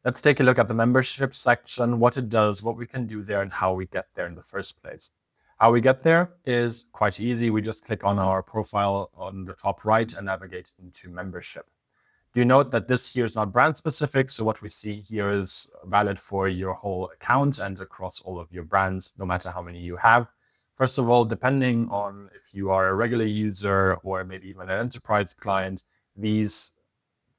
Let's take a look at the membership section, what it does, what we can do there, and how we get there in the first place. How we get there is quite easy. We just click on our profile on the top right and navigate into membership. Do note that this here is not brand specific, so what we see here is valid for your whole account and across all of your brands, no matter how many you have. First of all, depending on if you are a regular user or maybe even an enterprise client, these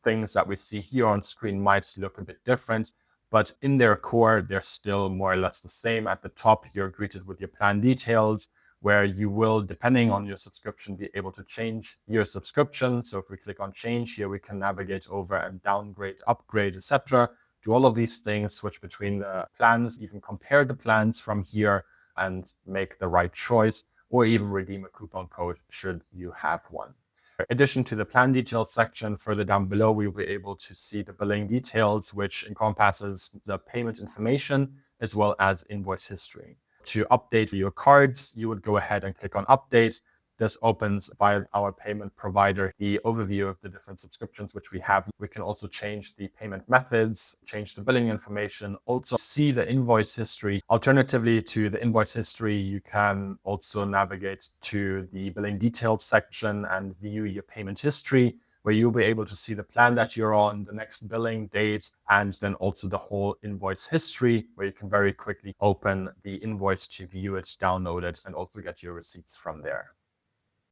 things that we see here on screen might look a bit different, but in their core, they're still more or less the same. At the top, you're greeted with your plan details, where you will, depending on your subscription, be able to change your subscription. So if we click on change here, we can navigate over and downgrade, upgrade, etc. Do all of these things, switch between the plans, even compare the plans from here and make the right choice, or even redeem a coupon code should you have one. In addition to the plan details section, further down below, we will be able to see the billing details, which encompasses the payment information as well as invoice history. To update your cards, you would go ahead and click on update. This opens by our payment provider the overview of the different subscriptions which we have. We can also change the payment methods, change the billing information, also see the invoice history. Alternatively to the invoice history, you can also navigate to the billing details section and view your payment history, where you'll be able to see the plan that you're on, the next billing date, and then also the whole invoice history, where you can very quickly open the invoice to view it, download it, and also get your receipts from there.